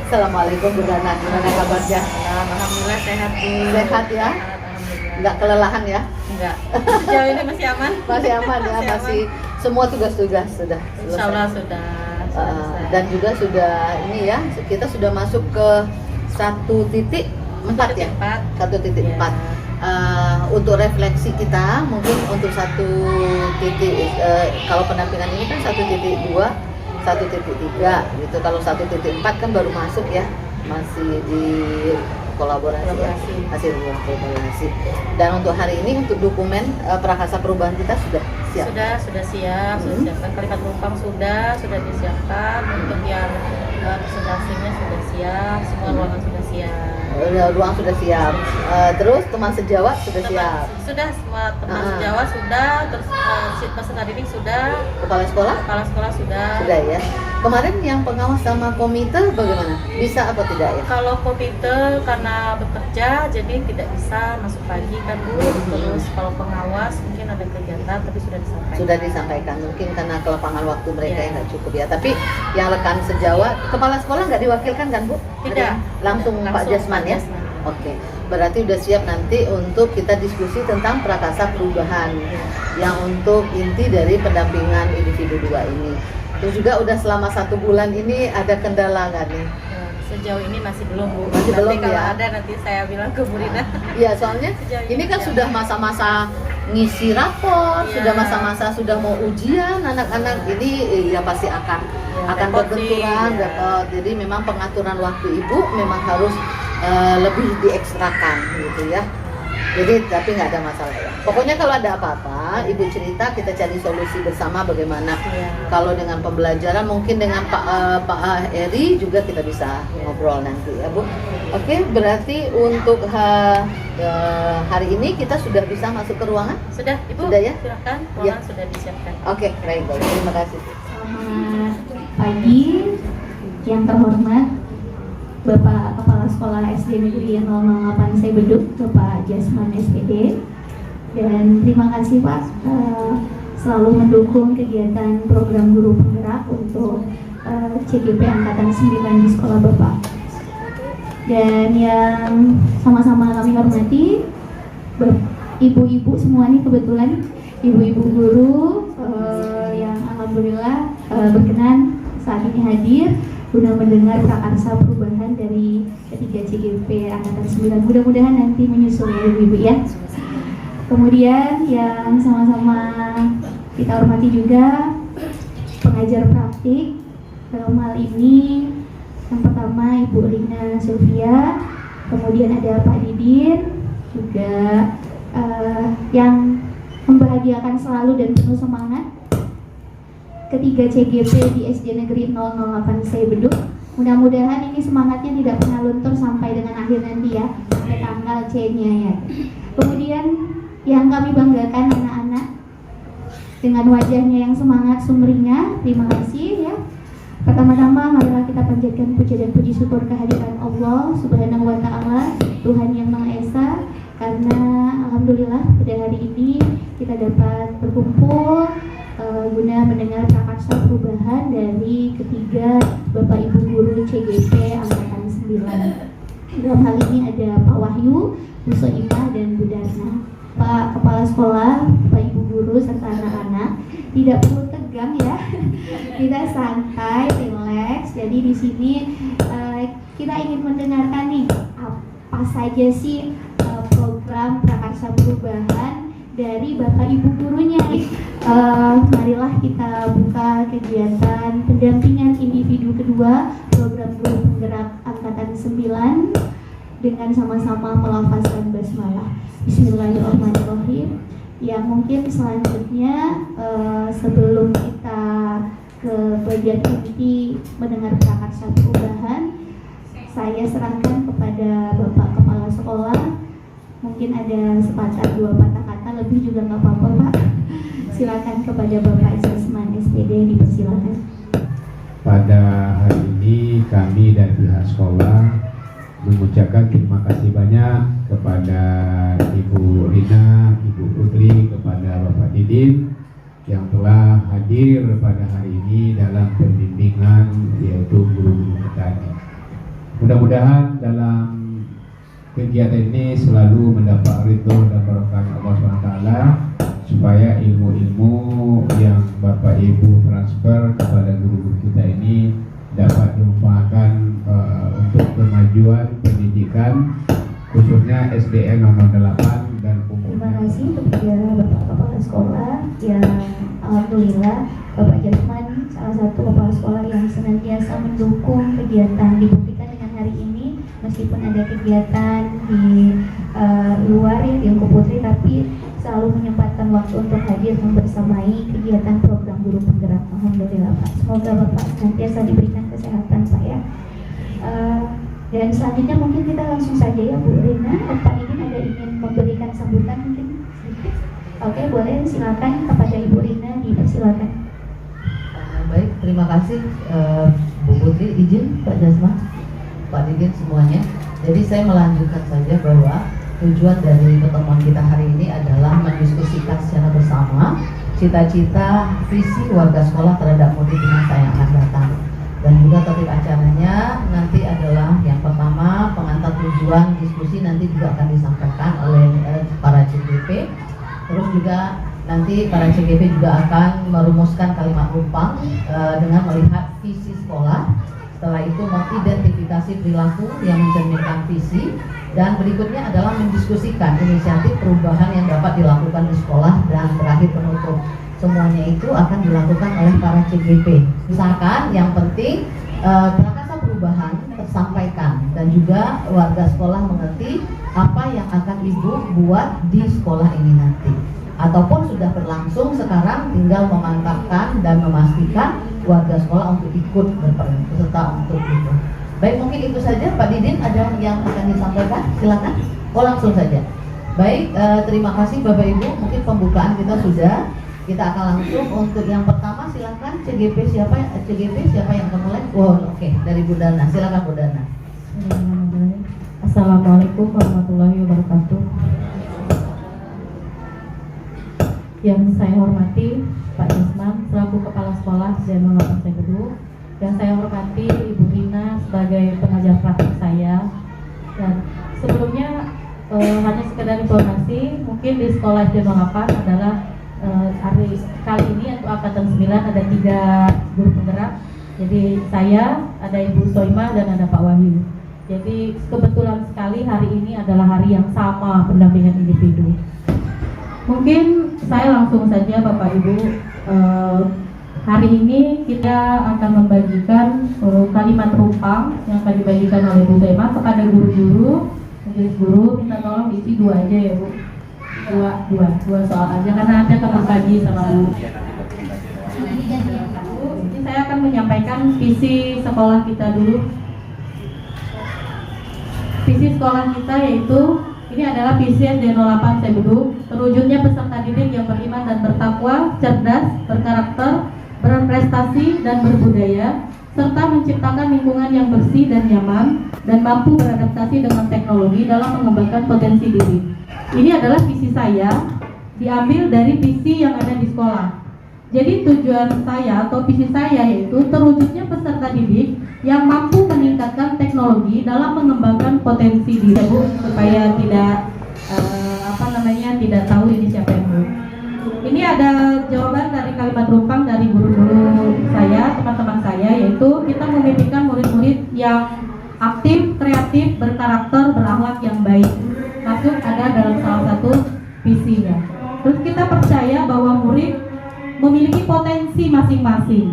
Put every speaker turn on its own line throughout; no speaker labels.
Assalamualaikum Bu Dana, gimana kabarnya?
Alhamdulillah sehat Bu.
Sehat ya?
Alhamdulillah.
Nggak kelelahan ya?
Enggak. Sejauh ini masih aman.
Masih aman ya,
Masih
masih semua tugas-tugas sudah
Insya Allah
selesai.
sudah.
Dan juga sudah ini ya, kita sudah masuk ke 1.4 ya? 1.4.
Ya.
Untuk refleksi kita mungkin untuk kalau pendampingan ini kan 1.2, 1.3 gitu. Kalau 1.4 kan baru masuk ya, masih di kolaborasi ya, masih di kolaborasi. Dan untuk hari ini untuk dokumen prakarsa perubahan kita sudah siap.
Sudah siap, sudah siapkan kalimat penumpang sudah disiapkan. Untuk yang presentasinya sudah siap, semua ruangan sudah siap.
Ruang sudah siap. Terus teman sejawat sudah siap.
Sudah semua teman sejawat sudah, terus peserta didik sudah,
Kepala sekolah
sudah.
sudah ya. Kemarin yang pengawas sama komite bagaimana? Bisa apa tidak ya?
Kalau komite karena bekerja jadi tidak bisa masuk pagi kan Bu. Terus kalau pengawas mungkin ada kegiatan tapi sudah disampaikan.
Sudah disampaikan, mungkin karena kelapangan waktu mereka
Ya.
yang nggak cukup ya. Tapi yang rekan sejawat, kepala sekolah nggak diwakilkan kan Bu?
Tidak.
Langsung Pak Jasman ya? Oke, berarti udah siap nanti untuk kita diskusi tentang prakarsa perubahan yang untuk inti dari pendampingan individu 2 ini. Terus juga udah selama 1 bulan ini ada kendala nggak nih?
Sejauh ini masih belum Bu.
Masih
Nanti
belum
kalau
ya?
ada nanti saya bilang ke Bu Rina.
Iya, soalnya
Sejauh
ini kan
ya.
sudah masa-masa ngisi rapor,
Iya.
sudah masa-masa sudah mau ujian, anak-anak ini ya pasti akan
repot sih,
berbenturan,
ya.
repot. Jadi memang pengaturan waktu ibu memang harus lebih diekstrakan gitu ya. Jadi tapi nggak ada masalah ya. Pokoknya kalau ada apa-apa, ibu cerita, kita cari solusi bersama bagaimana.
Iya.
Kalau dengan pembelajaran mungkin dengan Pak Eri juga kita bisa ngobrol nanti ya Bu. Oke, berarti untuk hari ini kita sudah bisa masuk ke ruangan?
Sudah Ibu?
Sudah ya?
Silakan,
Ya.
ruangan sudah disiapkan.
Oke, baik. Terima kasih.
Selamat pagi yang terhormat Bapak Kepala Sekolah SD Negeri 008 Sebeduk, Bapak Jasman SPD. Dan terima kasih Pak selalu mendukung kegiatan program guru penggerak untuk CGP Angkatan 9 di sekolah Bapak. Dan yang sama-sama kami hormati ibu-ibu semua nih, kebetulan ibu-ibu guru yang alhamdulillah berkenan saat ini hadir guna mendengar prakarsa perubahan dari ketiga CGP Angkatan 9. Mudah-mudahan nanti menyusul ya ibu-ibu ya. Kemudian yang sama-sama kita hormati juga pengajar praktik dalam hal ini yang pertama Ibu Rina Sylvia, kemudian ada Pak Didin juga yang membahagiakan selalu dan penuh semangat ketiga CGP di SD Negeri 008 Sebeduk. Mudah-mudahan ini semangatnya tidak pernah luntur sampai dengan akhir nanti ya, sampai tanggal C-nya ya. Kemudian yang kami banggakan anak-anak dengan wajahnya yang semangat sumringah, terima kasih ya. Pertama-tama marilah kita panjatkan puja dan puji syukur kehadiran Allah Subhanahu wa taala, Tuhan yang Maha Esa, karena alhamdulillah pada hari ini kita dapat berkumpul guna mendengar prakarsa perubahan dari ketiga Bapak Ibu guru CGP Angkatan 9. Dalam hal ini ada Pak Wahyu, Bu Soimah, dan Bu Darna. Pak Kepala Sekolah, Pak Ibu guru serta anak-anak, tidak perlu tegang ya. Kita santai, relax. Jadi di sini kita ingin mendengarkan nih apa saja sih program prakarsa perubahan dari Bapak Ibu gurunya. Marilah kita buka kegiatan pendampingan individu kedua program guru penggerak Angkatan 9 dengan sama-sama melafazkan basmalah. Bismillahirrahmanirrahim. Ya mungkin selanjutnya sebelum kita ke bagian inti mendengar prakarsa perubahan, saya serahkan kepada Bapak Kepala Sekolah. Mungkin ada sepatah dua patah kata, lebih juga nggak apa-apa Pak. Silakan kepada Bapak Jasman SPD, dipersilakan.
Pada hari ini kami dan pihak sekolah mengucapkan terima kasih banyak kepada Ibu Rina, Ibu Putri, kepada Bapak Didin yang telah hadir pada hari ini dalam pembimbingan yaitu guru-guru tadi. mudah-mudahan dalam kegiatan ini selalu mendapat ridho dan barokah Allah SWT, supaya ilmu-ilmu yang Bapak Ibu transfer kepada guru-guru kita ini dapat dimanfaatkan untuk kemajuan pendidikan, khususnya SDN 008 dan
Terima kasih kepada Bapak Kepala Sekolah yang alhamdulillah Bapak Jasman salah satu kepala sekolah yang senantiasa mendukung kegiatan, dibuktikan dengan hari ini meskipun ada kegiatan di luar ya di Ungku Putri, tapi selalu menyempatkan waktu untuk hadir membersamai kegiatan program guru penggerak. Alhamdulillah Pak, semoga Bapak senantiasa diberikan kesehatan Pak ya. Dan selanjutnya mungkin kita langsung saja ya Bu Rina, Pak Idin ada ingin memberikan sambutan mungkin sedikit. Oke, boleh silakan kepada Ibu Rina, dipersilakan.
Baik, terima kasih Bu Putri, izin Pak Jasman, Pak Didin semuanya. Jadi saya melanjutkan saja bahwa tujuan dari pertemuan kita hari ini adalah mendiskusikan secara bersama cita-cita visi warga sekolah terhadap murid di masa yang akan datang. Dan juga topik acaranya nanti adalah yang pertama pengantar tujuan diskusi, nanti juga akan disampaikan oleh para CGP. Terus juga nanti para CGP juga akan merumuskan kalimat rumpang dengan melihat visi sekolah. Setelah itu mengidentifikasi perilaku yang mencerminkan visi, dan berikutnya adalah mendiskusikan inisiatif perubahan yang dapat dilakukan di sekolah, dan terakhir penutup. Semuanya itu akan dilakukan oleh para CGP. Misalkan yang penting prakasa perubahan tersampaikan, dan juga warga sekolah mengerti apa yang akan Ibu buat di sekolah ini nanti. Ataupun sudah berlangsung, sekarang tinggal memantapkan dan memastikan warga sekolah untuk ikut berperan serta untuk itu. Baik, mungkin itu saja. Pak Didin ada yang akan disampaikan? Silakan. Oh, langsung saja. Baik, terima kasih Bapak Ibu. Mungkin pembukaan kita sudah. Kita akan langsung untuk yang pertama, silakan CGP siapa yang akan mulai? Wow, oke, dari Bu Dana. Silakan Bu Dana.
Assalamualaikum warahmatullahi wabarakatuh. Yang saya hormati Pak Jasman selaku Kepala Sekolah SDN 008 Sebedu, yang saya hormati Ibu Rina sebagai pengajar praktik saya. Dan sebelumnya hanya sekedar informasi, mungkin di sekolah SDN 08 adalah hari kali ini atau angkatan 9 ada 3 guru penggerak. Jadi saya, ada Ibu Soima, dan ada Pak Wahyu. Jadi kebetulan sekali hari ini adalah hari yang sama pendampingan individu. Mungkin saya langsung saja Bapak Ibu, hari ini kita akan membagikan kalimat rumpang yang akan dibagikan oleh Bu Soima kepada guru-guru. Majelis guru minta tolong diisi 2 aja ya Bu. Dua soal aja karena nanti akan berbagi sama Bu. Ini saya akan menyampaikan visi sekolah kita dulu. Visi sekolah kita yaitu ini adalah visi SDN 08 Sebedu, terwujudnya peserta didik yang beriman dan bertakwa, cerdas, berkarakter, berprestasi dan berbudaya, serta menciptakan lingkungan yang bersih dan nyaman dan mampu beradaptasi dengan teknologi dalam mengembangkan potensi diri. Ini adalah visi saya, diambil dari visi yang ada di sekolah. Jadi tujuan saya atau visi saya yaitu terwujudnya peserta didik yang mampu meningkatkan teknologi dalam mengembangkan potensi diri, Bu, supaya tidak tidak tahu ini siapa yang Bu. Ini ada jawaban dari kalimat rumpang dari guru-guru saya, teman-teman saya, yaitu kita memimpikan murid-murid yang aktif, kreatif, berkarakter, berakhlak yang baik. Masuk ada dalam salah satu visinya. Terus kita percaya bahwa murid memiliki potensi masing-masing.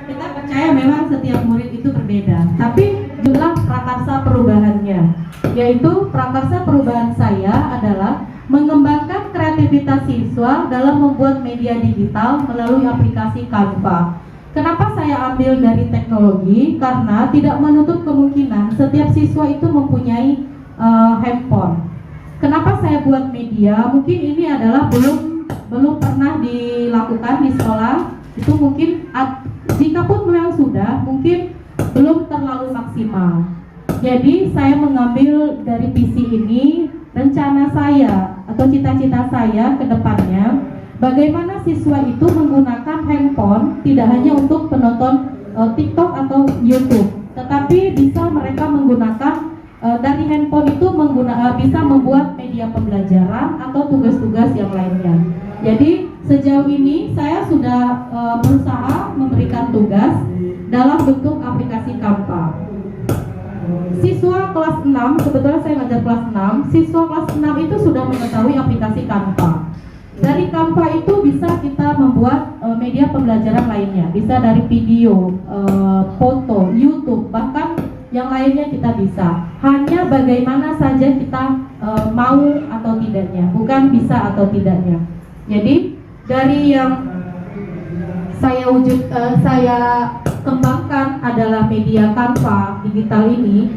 Kita percaya memang setiap murid itu berbeda, tapi jumlah prakarsa perubahannya, yaitu prakarsa perubahan saya adalah mengembangkan kreativitas siswa dalam membuat media digital melalui aplikasi Canva. Kenapa saya ambil dari teknologi? Karena tidak menutup kemungkinan setiap siswa itu mempunyai handphone. Kenapa saya buat media? Mungkin ini adalah belum pernah dilakukan di sekolah. Itu mungkin jika pun memang sudah, mungkin belum terlalu maksimal. Jadi saya mengambil dari visi ini, rencana saya atau cita-cita saya ke depannya, bagaimana siswa itu menggunakan handphone tidak hanya untuk penonton TikTok atau YouTube, tetapi bisa mereka menggunakan dari handphone itu bisa membuat media pembelajaran atau tugas-tugas yang lainnya. Jadi sejauh ini saya sudah berusaha memberikan tugas dalam bentuk aplikasi Canva. Siswa kelas 6, kebetulan saya ngajar kelas 6, siswa kelas 6 itu sudah mengetahui aplikasi Canva. Dari Canva itu bisa kita membuat media pembelajaran lainnya, bisa dari video, foto, YouTube, bahkan yang lainnya kita bisa. Hanya bagaimana saja kita mau atau tidaknya, bukan bisa atau tidaknya. Jadi dari yang saya kembangkan adalah media Canva digital ini,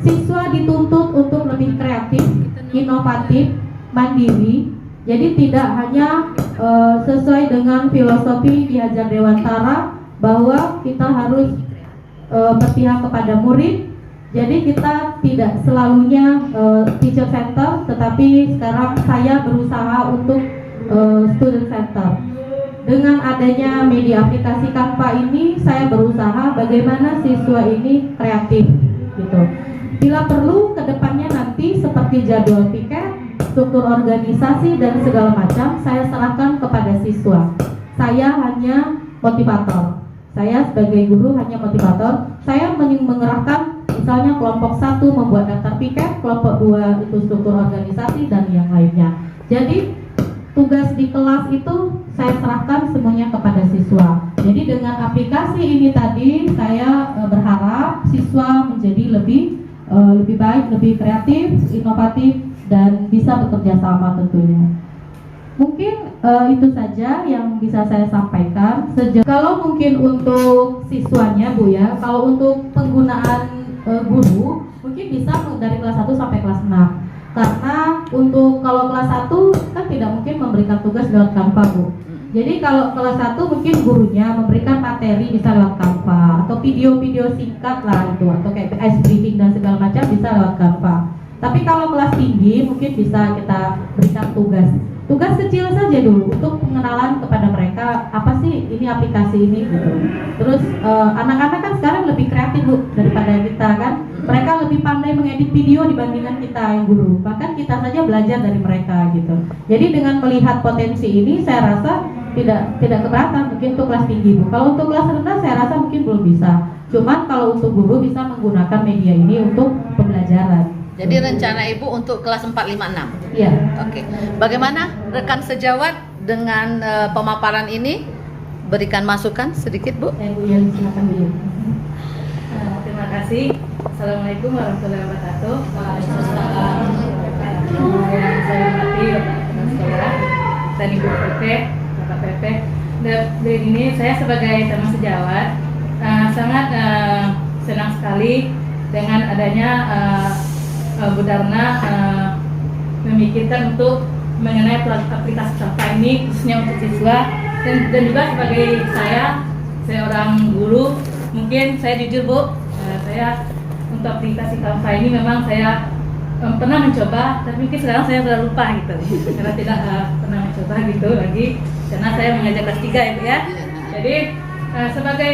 siswa dituntut untuk lebih kreatif, inovatif, mandiri. Jadi tidak hanya sesuai dengan filosofi Ki Hajar Dewantara bahwa kita harus berpihak kepada murid. Jadi kita tidak selalunya teacher center, tetapi sekarang saya berusaha untuk student center. Dengan adanya media aplikasi Canva ini, saya berusaha bagaimana siswa ini kreatif, gitu. Bila perlu kedepannya nanti seperti jadwal piket, struktur organisasi dan segala macam, saya serahkan kepada siswa. Saya hanya motivator. Saya sebagai guru hanya motivator. Saya mengerahkan misalnya kelompok 1 membuat daftar piket, kelompok 2 itu struktur organisasi dan yang lainnya. Jadi tugas di kelas itu saya serahkan semuanya kepada siswa. Jadi dengan aplikasi ini tadi saya berharap siswa menjadi lebih baik, lebih kreatif, inovatif, dan bisa bekerja sama tentunya. Mungkin itu saja yang bisa saya sampaikan. Kalau mungkin untuk siswanya Bu ya, kalau untuk penggunaan guru mungkin bisa dari kelas 1 sampai kelas 6. Karena untuk kalau kelas 1 kan tidak mungkin memberikan tugas lewat Canva Bu. Jadi kalau kelas 1 mungkin gurunya memberikan materi bisa lewat Canva atau video-video singkat lah itu, atau kayak ice briefing dan segala macam bisa lewat Canva. Tapi kalau kelas tinggi mungkin bisa kita berikan tugas kecil saja dulu untuk pengenalan kepada mereka apa sih ini aplikasi ini gitu. Terus anak-anak kan sekarang lebih kreatif Bu daripada kita kan. Mereka lebih pandai mengedit video dibandingkan kita yang guru. Bahkan kita saja belajar dari mereka gitu. Jadi dengan melihat potensi ini saya rasa tidak keberatan mungkin untuk kelas tinggi Bu. Kalau untuk kelas rendah saya rasa mungkin belum bisa. Cuman kalau untuk guru bisa menggunakan media ini untuk pembelajaran.
Jadi rencana Ibu untuk kelas 4, 5, 6?
Iya.
Oke. Bagaimana rekan sejawat dengan pemaparan ini? Berikan masukan sedikit Bu.
Bu Yeli silakan Bu.
Terima kasih. Assalamualaikum warahmatullahi wabarakatuh. Waalaikumsalam. Yang saya hormati Bapak Sekolah dan Ibu PP, Bapak PP. Dan ini saya sebagai teman sejawat sangat senang sekali dengan adanya Bu Darna memikirkan untuk mengenai aplikasi Canva ini khususnya untuk siswa dan juga sebagai saya orang guru, mungkin saya jujur Bu, saya untuk aplikasi Canva ini memang saya pernah mencoba, tapi mungkin sekarang saya sudah lupa gitu karena tidak pernah mencoba gitu lagi karena saya mengajar kelas 3 itu ya. Jadi sebagai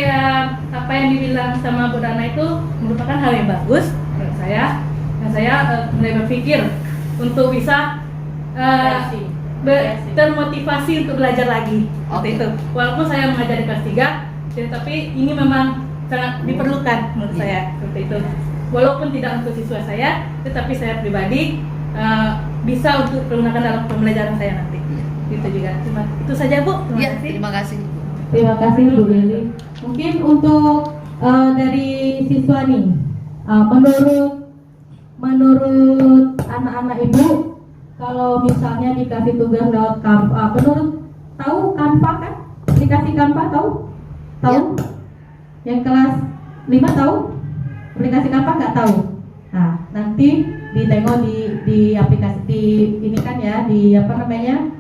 apa yang dibilang sama Bu Darna itu merupakan hal yang bagus menurut saya. Dan saya mulai berpikir untuk bisa termotivasi untuk belajar lagi seperti itu. Walaupun saya mengajar di kelas 3, tapi ini memang sangat diperlukan menurut saya seperti itu. Walaupun tidak untuk siswa saya, tetapi saya pribadi bisa untuk menggunakan dalam pembelajaran saya nanti. Itu juga. Itu saja Bu.
Terima kasih.
Terima kasih Bu Yeli. Mungkin untuk dari siswa nih, menurut anak-anak Ibu, kalau misalnya dikasih tugas lewat Canva, tahu Canva kan? Aplikasi Canva tahu? Tahu? Ya. Yang kelas 5 tahu? Aplikasi Canva nggak tahu? Nah, nanti ditengok di aplikasi ini kan ya, di apa namanya?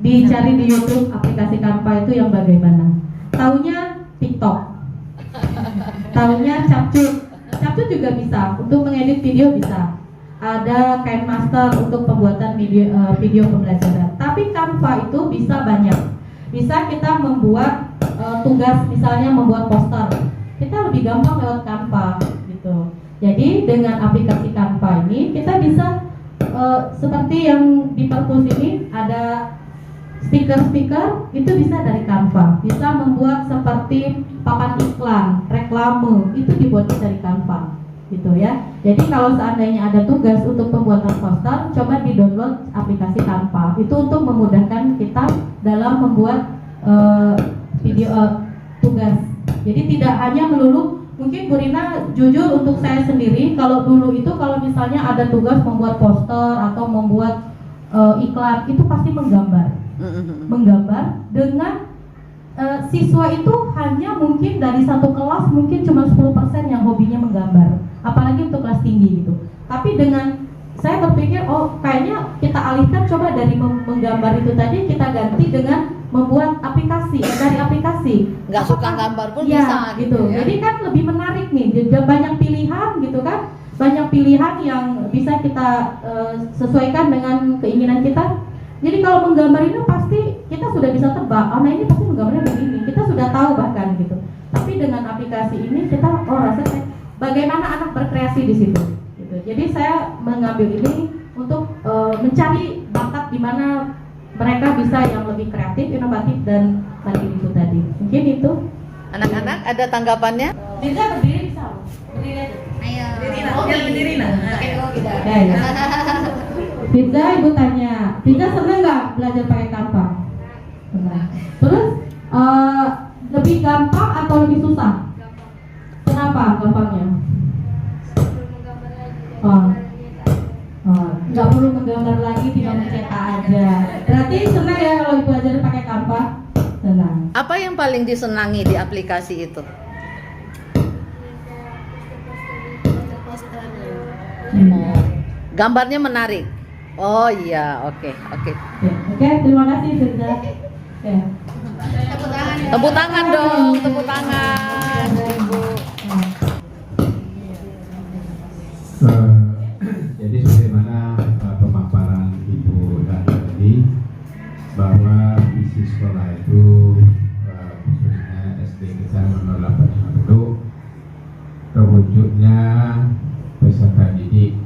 Dicari di YouTube aplikasi Canva itu yang bagaimana? Taunya TikTok, taunya Capcut juga bisa untuk mengedit video bisa. Ada KineMaster untuk pembuatan video pembelajaran. Tapi Canva itu bisa banyak. Bisa kita membuat tugas misalnya membuat poster. kita lebih gampang lewat Canva gitu. Jadi dengan aplikasi Canva ini kita bisa seperti yang di perpus ini ada stiker-stiker, itu bisa dari Canva. Bisa membuat seperti papan iklan, reklame, itu dibuatnya dari Canva gitu ya. Jadi kalau seandainya ada tugas untuk pembuatan poster, coba di-download aplikasi Canva. Itu untuk memudahkan kita dalam membuat video tugas. Jadi tidak hanya melulu, mungkin Bu Rina jujur untuk saya sendiri, kalau dulu itu kalau misalnya ada tugas membuat poster atau membuat iklan, itu pasti menggambar dengan siswa itu hanya mungkin dari satu kelas mungkin cuma 10% yang hobinya menggambar, apalagi untuk kelas tinggi gitu. Tapi dengan saya berpikir, oh kayaknya kita alihkan, coba dari menggambar itu tadi kita ganti dengan membuat aplikasi, dari aplikasi.
Nggak suka gambar pun
ya,
bisa
gitu ya. Jadi kan lebih menarik nih, banyak pilihan gitu kan, banyak pilihan yang bisa kita sesuaikan dengan keinginan kita. Jadi kalau menggambar ini pasti kita sudah bisa tebak, oh nah ini pasti menggambarnya begini, kita sudah tahu bahkan gitu. Tapi dengan aplikasi ini kita rasanya bagaimana anak berkreasi di situ. Gitu. Jadi saya mengambil ini untuk mencari bakat di mana mereka bisa yang lebih kreatif, inovatif dan tadi itu tadi. Mungkin itu.
Anak-anak ada tanggapannya?
Bisa berdiri bisa. Berdiri aja.
Ayo.
Berdiri nah.
Pakai kaki dah.
Ya, ya. Pizza, ibu tanya, Pizza seneng nggak belajar pakai Canva? Senang. Terus lebih gampang atau lebih susah? Kenapa gampangnya? Nggak perlu menggambar lagi, tinggal mencetak aja. Berarti senang ya kalau ibu ajarin pakai Canva? Senang.
Apa yang paling disenangi di aplikasi itu? Gambarnya menarik. Oh iya, oke.
Oke, terima kasih Pizza.
Tepuk tangan dong, tepuk tangan. Ibu.
Jadi sebagaimana pemaparan Ibu Dana tadi, bahwa isi sekolah itu khususnya SD kita nomor 850 terwujudnya peserta didik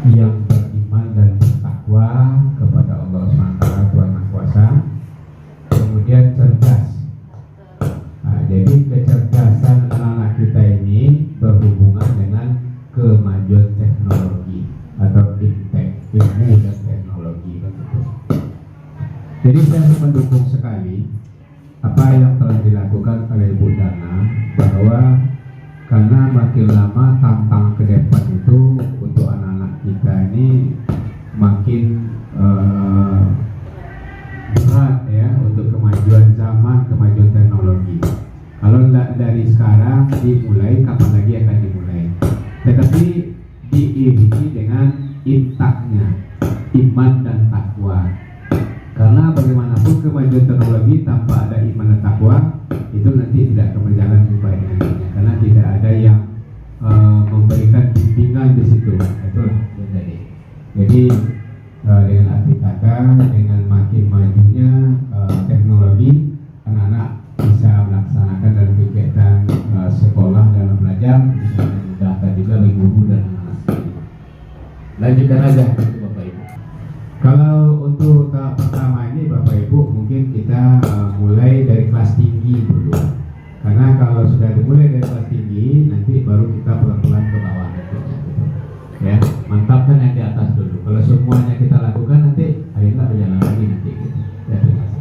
yang beriman dan bertakwa kepada Allah SWT Tuhan Maha Kuasa, kemudian cerdas. Jadi kecerdasan anak-anak kita ini berhubungan dengan kemajuan teknologi atau impact ilmu dan teknologi begitu. Jadi saya mendukung sekali apa yang telah dilakukan oleh Ibu Dana, bahwa karena makin lama tantangan ke depan itu untuk anak-anak kita ini makin berat ya, untuk kemajuan zaman, kemajuan teknologi. Kalau dari sekarang dimulai, kapan lagi akan dimulai? Tetapi diiringi dengan intaknya iman dan takwa. Karena bagaimanapun kemajuan teknologi tanpa ada iman dan takwa itu nanti tidak akan berjalan dengan baik nantinya, karena tidak ada yang memberikan bimbingan di situ. Itulah yang tadi. Jadi dengan arti kata, dengan makin majunya teknologi, anak-anak bisa melaksanakan dalam kegiatan sekolah dalam belajar bisa memudahkan juga bagi guru dan anak-anak sendiri. Lanjutkan aja Bapak Ibu. Kalau untuk tahap pertama ini Bapak Ibu, mungkin kita mulai dari kelas tinggi dulu. Karena kalau sudah dimulai dari kelas tinggi, nanti baru kita pelan-pelan ke bawah gitu. Ya, mantapkan yang di atas dulu. Kalau semuanya kita lakukan, nanti akhirnya berjalan lagi nanti gitu. Ya, terima kasih.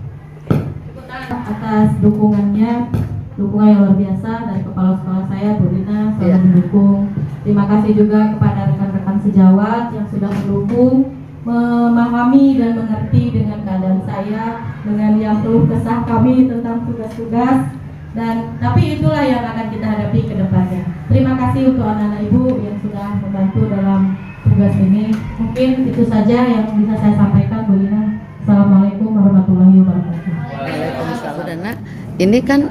Atas dukungan yang luar biasa dari kepala sekolah saya, Bu Rina, selalu mendukung. Terima kasih juga kepada rekan-rekan sejawat yang sudah mendukung, memahami dan mengerti dengan keadaan saya, dengan yang keluh kesah kami tentang tugas-tugas, dan tapi itulah yang akan kita hadapi ke depannya. Terima kasih untuk anak-anak ibu yang sudah membantu dalam tugas ini. Mungkin itu saja yang bisa saya sampaikan, Bu Rina. Assalamualaikum warahmatullahi wabarakatuh.
Waalaikumsalam. Dana, ini kan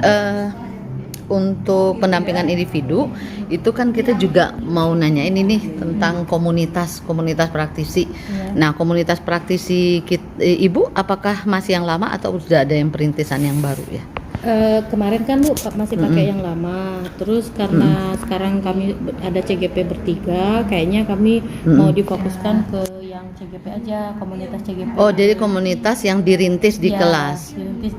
untuk pendampingan individu itu kan kita juga mau nanyain ini tentang komunitas praktisi. Nah, komunitas praktisi Ibu apakah masih yang lama atau sudah ada yang perintisan yang baru ya?
Kemarin kan Bu masih pakai yang lama, terus karena sekarang kami ada CGP bertiga, kayaknya kami mau difokuskan ke yang CGP aja, komunitas CGP.
Oh, jadi komunitas yang dirintis di
Iya,
kelas.
dirintis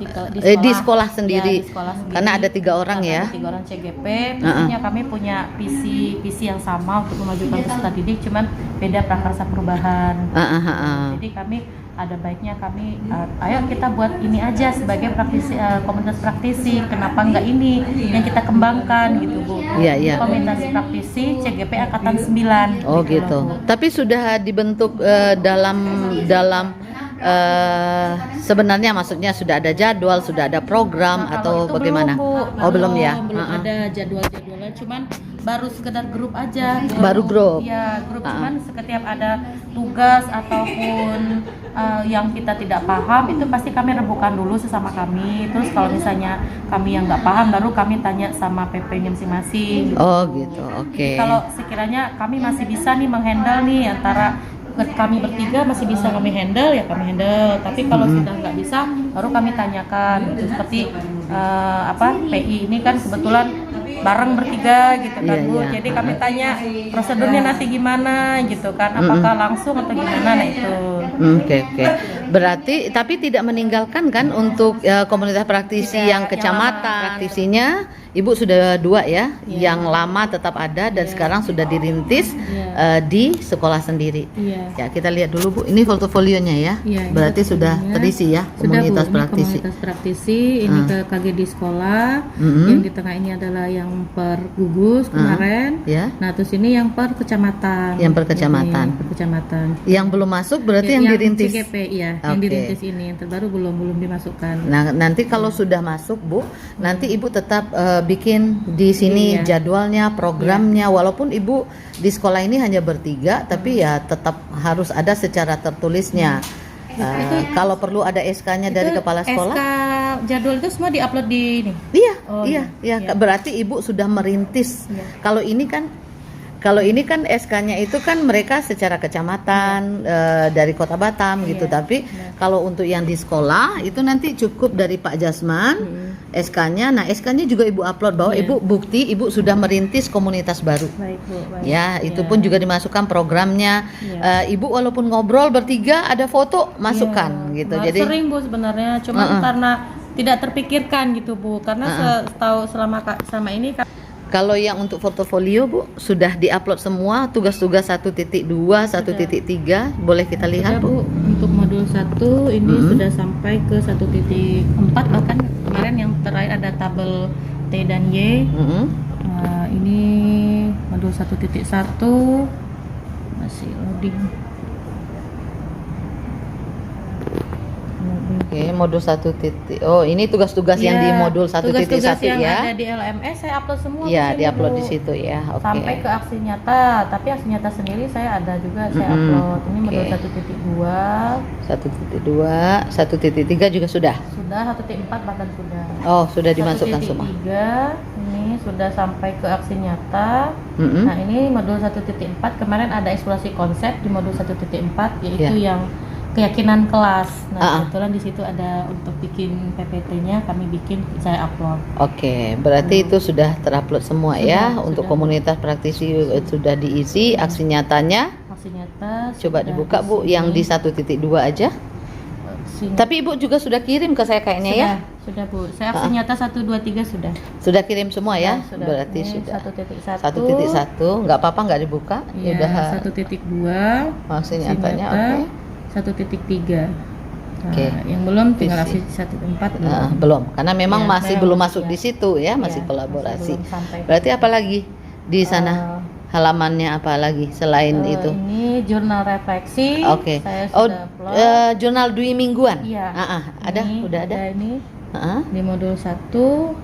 Di sekolah sendiri.
Iya, di sekolah sendiri.
Karena ada 3 orang
Karena
ya.
ada 3 orang CGP, tentunya kami punya visi yang sama untuk memajukan peserta didik, cuman beda prakarsa perubahan. Jadi kami ada baiknya kami ayo kita buat ini aja sebagai praktisi, komunitas praktisi, kenapa enggak ini yang kita kembangkan gitu Bu.
Iya, iya.
Komunitas praktisi CGP angkatan 9.
Oh gitu. Tapi sudah dibentuk dalam sebenarnya maksudnya sudah ada jadwal, sudah ada program
Nah,
atau
kalau itu
bagaimana?
belum, Bu.
Oh belum ya.
Belum ada jadwal-jadwalnya, cuman baru sekedar grup aja.
Baru grup.
Ya, grup cuman setiap ada tugas ataupun yang kita tidak paham itu pasti kami rembukan dulu sesama kami. Terus kalau misalnya kami yang nggak paham baru kami tanya sama PP-nya masing-masing.
Oh gitu. Oke.
Kalau sekiranya kami masih bisa nih menghandle nih antara kami bertiga masih bisa kami handle ya kami handle, tapi kalau sudah nggak bisa baru kami tanyakan gitu. Seperti PI ini kan kebetulan bareng bertiga gitu kan
Iya,
Bu,
iya.
jadi kami tanya prosedurnya nanti gimana gitu kan, apakah langsung atau gimana, nah itu.
Oke. Berarti tapi tidak meninggalkan kan untuk komunitas praktisi yang kecamatan. Praktisinya Ibu sudah 2 ya, yang lama tetap ada dan sekarang sudah dirintis di sekolah sendiri.
Iya.
Ya kita lihat dulu Bu, ini portofolionya ya.
Iya, ini
Berarti sudah
portofolionya.
terisi ya
Sudah,
komunitas
Bu, ini
praktisi.
komunitas praktisi, ini ke KGD sekolah, yang di tengah ini adalah yang per gugus kemarin.
Ya.
Nah, terus ini yang per kecamatan.
Yang per kecamatan.
Ini per kecamatan.
Yang belum masuk berarti yang dirintis.
CGP ya, yang
Oke.
dirintis ini, yang terbaru belum dimasukkan.
Nah, nanti kalau sudah masuk, Bu, nanti Ibu tetap bikin di sini
Iya.
jadwalnya, programnya. Walaupun Ibu di sekolah ini hanya bertiga, tapi ya tetap harus ada secara tertulisnya. Kalau perlu ada SK-nya dari
Itu
kepala sekolah.
SK jadwal itu semua diupload di ini.
Iya,
Oh,
iya. Berarti Ibu sudah merintis.
Iya.
Kalau ini kan SK-nya itu kan mereka secara kecamatan dari Kota Batam gitu. Tapi kalau untuk yang di sekolah itu nanti cukup dari Pak Jasman SK-nya. Nah, SK-nya juga Ibu upload bahwa Ibu bukti Ibu sudah merintis komunitas baru.
Baik, Bu. Baik.
Ya, itu pun juga dimasukkan programnya. Ibu walaupun ngobrol bertiga ada foto masukkan gitu. Jadi
sering Bu sebenarnya, cuman karena tidak terpikirkan gitu Bu. Karena selama ini
kalau yang untuk portofolio Bu sudah diupload semua tugas-tugas 1.2, 1.3 boleh kita lihat
sudah,
Bu.
Untuk modul 1 ini sudah sampai ke 1.4, bahkan kemarin yang terakhir ada tabel T dan Y. Ini modul 1.1 masih loading.
Oke, modul 1 titik. Oh, ini tugas-tugas yang di modul 1.1
tugas-tugas yang
ya.
ada di LMS saya upload semua.
Iya,
di sini,
diupload
Bu.
di situ ya. Oke.
Sampai ke aksi nyata, tapi aksi nyata sendiri saya ada juga, saya upload. Ini modul 1.2
1.2, 1.3 juga sudah.
1.4 bahkan sudah.
Oh, sudah dimasukkan
1.3
semua.
ini sudah sampai ke aksi nyata. Nah, ini modul 1.4 kemarin ada eksplorasi konsep di modul 1.4 yaitu yang keyakinan kelas. Nah, kebetulan di situ ada untuk bikin PPT-nya, kami bikin, saya upload.
Oke, berarti itu sudah terupload semua ya. Untuk
sudah.
komunitas praktisi sudah diisi, aksi nyatanya.
Aksi nyata
Coba
sudah
dibuka
di
Bu,
sini.
yang di 1.2 aja. Tapi Ibu juga sudah kirim ke saya kayaknya ya.
Sudah Bu, saya aksi nyata 1, 2, 3 sudah.
Sudah kirim semua ya?
Sudah.
Berarti
Ini
sudah.
1.1.
1.1, nggak apa-apa nggak dibuka.
Ya,
Udah
1.2.
aksi nyatanya oke.
1.3. Nah,
Oke.
yang belum tinggal
Visi.
aksi 1.4
Nah, belum, karena memang
Ya,
masih
saya
belum
masih,
masuk
ya.
di situ ya, masih
Ya,
kolaborasi.
masih belum sampai.
Berarti apa lagi di sana? Halamannya apa lagi selain itu?
Ini jurnal refleksi.
Oke.
Saya
Oh,
sudah upload.
jurnal Dwi Mingguan.
Iya.
Ada,
Ini
udah ada.
ini
Ah,
di modul 1,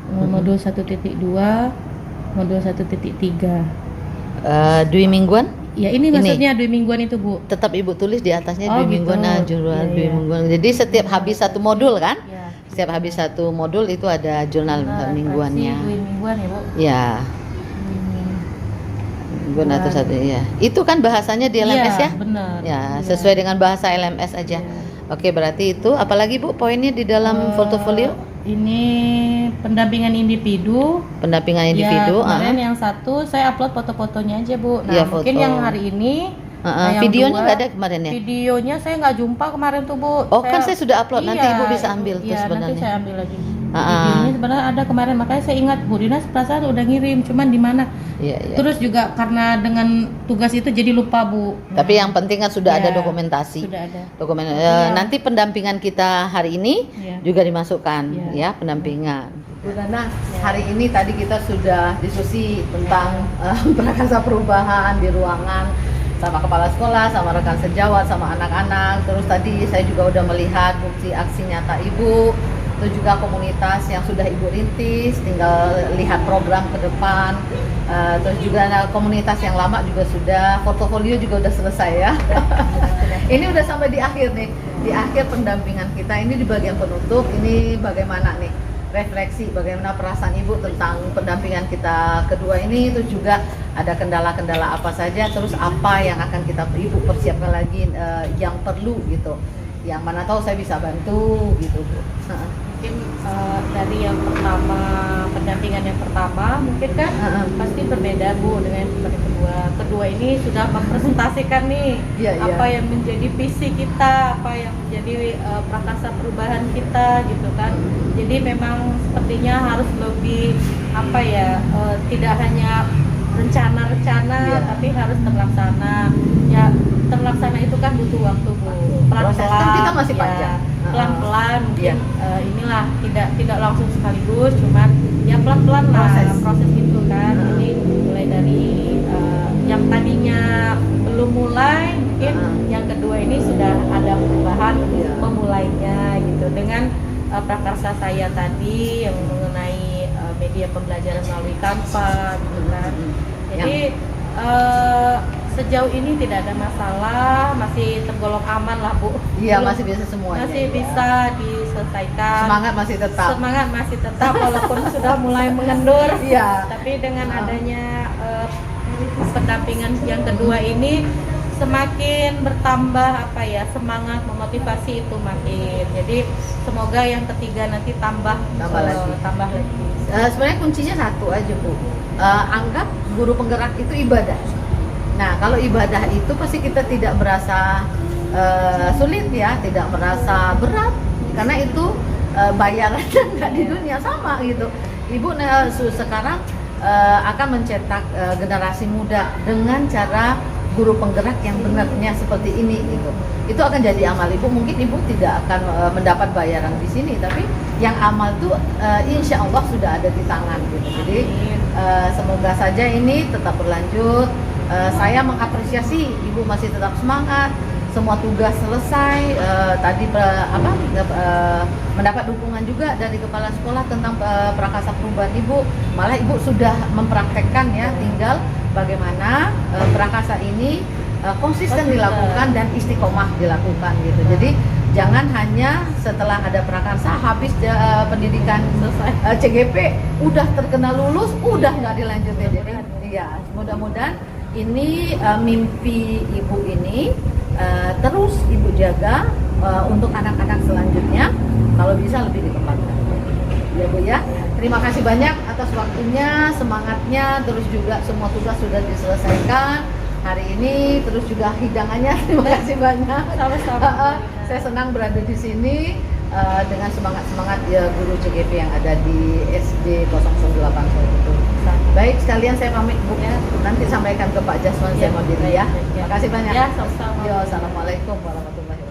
modul 1.2, modul 1.3.
Dwi Mingguan.
Ya, ini maksudnya 2 mingguan itu, Bu.
Tetap Ibu tulis di atasnya
Oh,
Dwi
gitu.
Mingguan, jurnal
Iya,
Dwi
iya.
Mingguan. Jadi setiap habis satu modul kan?
Ya.
Setiap habis satu modul itu ada jurnal mingguannya.
2 mingguan ya, Bu.
Ya,
Ini.
mingguan atau satu ya. Itu kan bahasanya di LMS ya?
Benar.
Ya, sesuai dengan bahasa LMS aja. Oke, berarti itu apalagi Bu poinnya di dalam portofolio?
Ini pendampingan individu.
Pendampingan individu.
Ya, kemarin yang satu saya upload foto-fotonya aja Bu. Nah
Iya,
mungkin
foto.
yang hari ini yang
Videonya
dua,
nggak ada kemarin ya?
Videonya saya nggak jumpa kemarin tuh Bu.
Oh kan saya sudah upload, nanti
Iya,
Ibu bisa ambil tuh
iya,
sebenarnya.
nanti saya ambil lagi. Videonya sebenarnya ada kemarin, makanya saya ingat Bu Rina perasaan udah ngirim, cuman di mana?
Iya, iya.
Terus juga karena dengan tugas itu jadi lupa Bu.
Tapi yang penting kan sudah ada
Ya,
dokumentasi.
Sudah ada.
Nanti pendampingan kita hari ini
Iya.
juga dimasukkan
Iya.
ya pendampingan. Bu Nana, hari ini tadi kita sudah diskusi tentang prakasa perubahan di ruangan sama kepala sekolah, sama rekan sejawat, sama anak-anak. Terus tadi saya juga udah melihat bukti aksi nyata Ibu. Itu juga komunitas yang sudah Ibu rintis, tinggal lihat program ke depan. Terus juga komunitas yang lama juga sudah, portofolio juga udah selesai ya. Ini udah sampai di akhir nih, di akhir pendampingan kita. Ini di bagian penutup, ini bagaimana nih refleksi, bagaimana perasaan Ibu tentang pendampingan kita kedua ini. Itu juga ada kendala-kendala apa saja, terus apa yang akan kita Ibu persiapkan lagi yang perlu gitu. Yang mana tahu saya bisa bantu gitu Bu.
Mungkin dari yang pertama, pendampingan yang pertama mungkin kan pasti berbeda Bu dengan yang kedua. Kedua ini sudah mempresentasikan nih apa yang menjadi visi kita, apa yang menjadi prakasa perubahan kita gitu kan. Jadi memang sepertinya harus lebih apa ya, tidak hanya rencana-rencana tapi harus terlaksana. Ya terlaksana itu kan butuh waktu Bu.
Proses kan kita masih panjang.
Pelan-pelan mungkin inilah tidak langsung sekaligus, cuman ya pelan-pelan lah proses itu kan. Jadi mulai dari yang tadinya belum mulai, mungkin yang kedua ini sudah ada perubahan memulainya gitu dengan prakarsa saya tadi yang mengenai media pembelajaran melalui Canva gitu kan. Jadi sejauh ini tidak ada masalah, masih tergolong aman lah Bu.
Iya, masih bisa semuanya.
Masih bisa diselesaikan.
Semangat masih tetap.
Semangat masih tetap walaupun sudah mulai mengendur.
Iya.
Tapi dengan adanya pendampingan yang kedua ini semakin bertambah apa ya, semangat memotivasi itu makin. Jadi semoga yang ketiga nanti tambah lagi.
Sebenarnya kuncinya satu aja Bu. Anggap guru penggerak itu ibadah. Nah, kalau ibadah itu pasti kita tidak merasa sulit ya, tidak merasa berat, karena itu bayarannya nggak di dunia sama gitu. Ibu sekarang akan mencetak generasi muda dengan cara guru penggerak yang benarnya seperti ini gitu. Itu akan jadi amal Ibu. Mungkin Ibu tidak akan mendapat bayaran di sini, tapi yang amal tuh insya Allah sudah ada di tangan gitu. Jadi semoga saja ini tetap berlanjut. Saya mengapresiasi Ibu masih tetap semangat, semua tugas selesai. Tadi mendapat dukungan juga dari kepala sekolah tentang prakasa perubahan Ibu. Malah Ibu sudah mempraktekkan ya, tinggal bagaimana prakasa ini konsisten dilakukan dan istiqomah dilakukan gitu. Jadi jangan hanya setelah ada prakarsa habis pendidikan CGP udah terkena lulus udah nggak dilanjutin. Jadi ya mudah-mudahan ini mimpi Ibu ini terus Ibu jaga untuk anak-anak selanjutnya, kalau bisa lebih dikembangkan ya Bu ya. Terima kasih banyak atas waktunya, semangatnya, terus juga semua tugas sudah diselesaikan hari ini, terus juga hidangannya. Terima kasih banyak.
Sama-sama.
Saya senang berada di sini dengan semangat ya guru CGP yang ada di SD 008 itu. Baik, sekalian saya pamit Bu. Nanti sampaikan ke Pak Jasman, saya mau diri ya. Terima kasih banyak.
Ya, sama-sama.
Assalamualaikum warahmatullahi wabarakatuh.